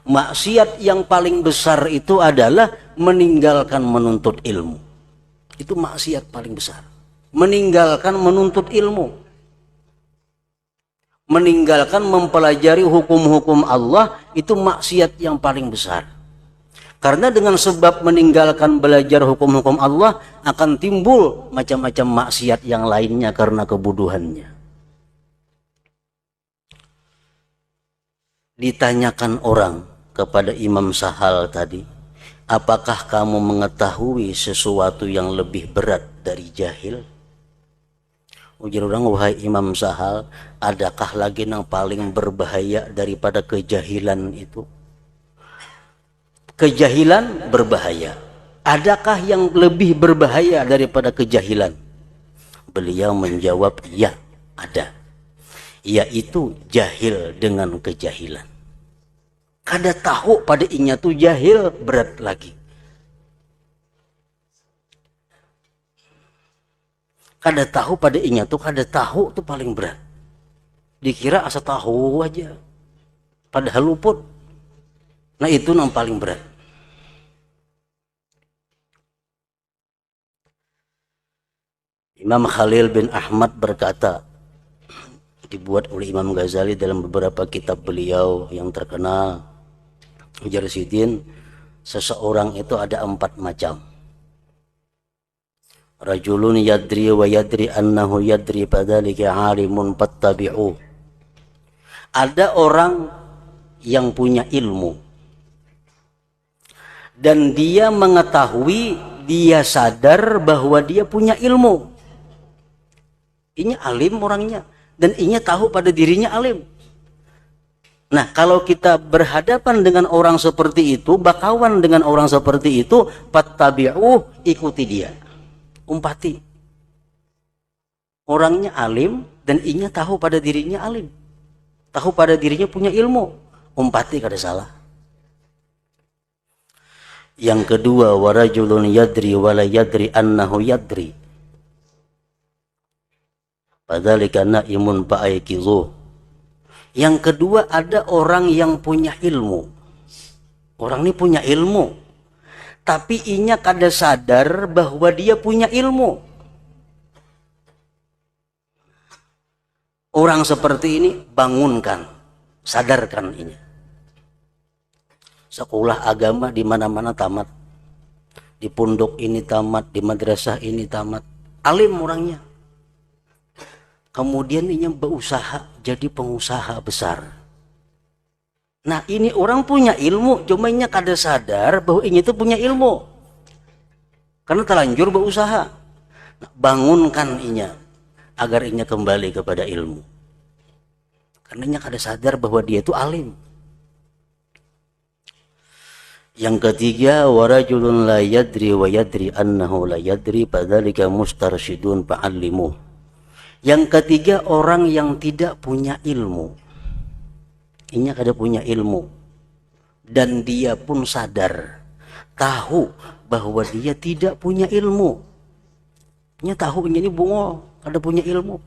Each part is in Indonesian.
Maksiat yang paling besar itu adalah meninggalkan menuntut ilmu. Itu maksiat paling besar. Meninggalkan menuntut ilmu. Meninggalkan mempelajari hukum-hukum Allah, itu maksiat yang paling besar. Karena dengan sebab meninggalkan belajar hukum-hukum Allah akan timbul macam-macam maksiat yang lainnya karena kebodohannya. Ditanyakan orang kepada Imam Sahal tadi, apakah kamu mengetahui sesuatu yang lebih berat dari jahil? Ujar orang, wahai Imam Sahal, adakah lagi yang paling berbahaya daripada kejahilan itu? Kejahilan berbahaya. Adakah yang lebih berbahaya daripada kejahilan? Beliau menjawab, ya, ada. Yaitu jahil dengan kejahilan. Kada tahu pada inya tuh jahil, berat lagi. Kada tahu pada inya tuh, kada tahu tuh paling berat. Dikira asa tahu aja, padahal luput. Nah itu yang paling berat. Imam Khalil bin Ahmad berkata, dibuat oleh Imam Ghazali dalam beberapa kitab beliau yang terkenal, ujar Sidin, seseorang itu ada 4 macam. Rajulun yadri wa yadri annahu yadri padhalika alimun fattabi'u. Ada orang yang punya ilmu dan dia mengetahui, dia sadar bahwa dia punya ilmu. Ini alim orangnya, dan ini tahu pada dirinya alim. Nah, kalau kita berhadapan dengan orang seperti itu, bakawan dengan orang seperti itu, fattabi'u, ikuti dia, umpati. Orangnya alim dan inya tahu pada dirinya alim, tahu pada dirinya punya ilmu, umpati, kada salah. Yang kedua, warajulun yadri wala yadri annahu yadri padhalika naimun fa'aikizuh. Yang kedua, ada orang yang punya ilmu. Orang ini punya ilmu, tapi inya kada sadar bahwa dia punya ilmu. Orang seperti ini bangunkan, sadarkan ini. Sekolah agama di mana-mana tamat, di pondok ini tamat, di madrasah ini tamat, alim orangnya. Kemudian ini berusaha jadi pengusaha besar. Nah ini orang punya ilmu, cuma ini kada sadar bahwa ini itu punya ilmu, karena terlanjur berusaha. Nah, bangunkan inya agar inya kembali kepada ilmu, karena inya kada sadar bahwa dia itu alim. Yang ketiga, warajulun la yadri wa yadri annahu la yadri fadzalika mustarsyidun fa'allimuh. Yang ketiga, orang yang tidak punya ilmu. Ini kada punya ilmu dan dia pun sadar, tahu bahwa dia tidak punya ilmu. Dia tahu ini bungol, kada punya ilmu.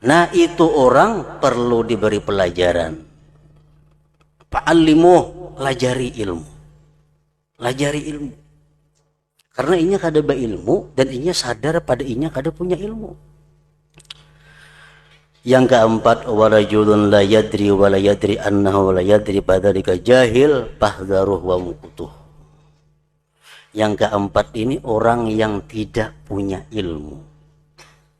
Nah, itu orang perlu diberi pelajaran. Fa'allimuh, lajari ilmu. Lajari ilmu, karena inya kada berilmu dan inya sadar pada inya kada punya ilmu. Yang keempat, warajulun la yadri wa la yadri annahu la yadri fadzalika jahil fahdharuh wa mukutuh. Yang keempat ini orang yang tidak punya ilmu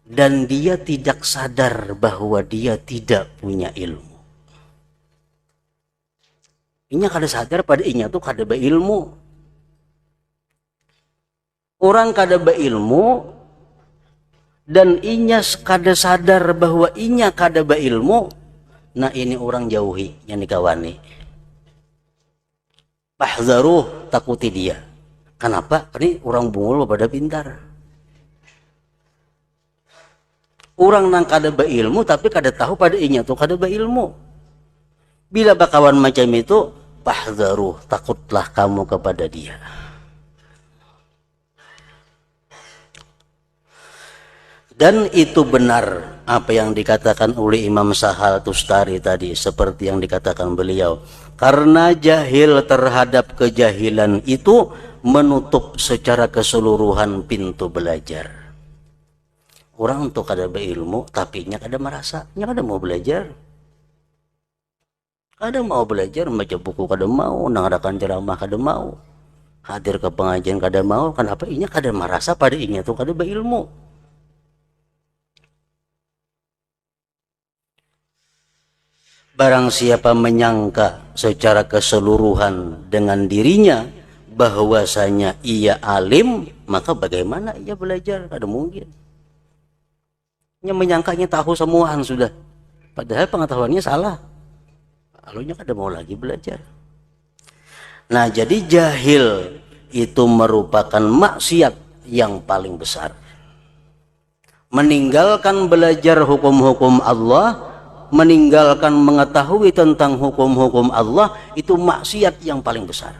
dan dia tidak sadar bahwa dia tidak punya ilmu. Inya kada sadar pada inya tuh kada berilmu. Orang kada berilmu dan inya kada sadar bahwa inya kada berilmu. Nah ini orang jauhi, yang dikawani. Fahdharuh, takuti dia. Kenapa? Ini orang bungul pada pintar. Orang nang kada berilmu tapi kada tahu pada inya tuh kada berilmu. Bila bakawan macam itu, fahdharuh, takutlah kamu kepada dia. Dan itu benar apa yang dikatakan oleh Imam Sahal Tustari tadi, seperti yang dikatakan beliau, karena jahil terhadap kejahilan itu menutup secara keseluruhan pintu belajar. Orang untuk kada berilmu tapi nya kada merasa, nya kada mau belajar, kada mau belajar, baca buku kada mau, nangadakan ceramah kada mau, hadir ke pengajian kada mau. Kenapa? Inya kada merasa pada inya tuh kada berilmu. Barang siapa menyangka secara keseluruhan dengan dirinya bahwasanya ia alim, maka bagaimana ia belajar? Kada mungkin. Ia menyangkanya tahu semuaan sudah, padahal pengetahuannya salah. Lalunya kada mau lagi belajar. Nah, jadi jahil itu merupakan maksiat yang paling besar. Meninggalkan belajar hukum-hukum Allah, meninggalkan mengetahui tentang hukum-hukum Allah, itu maksiat yang paling besar.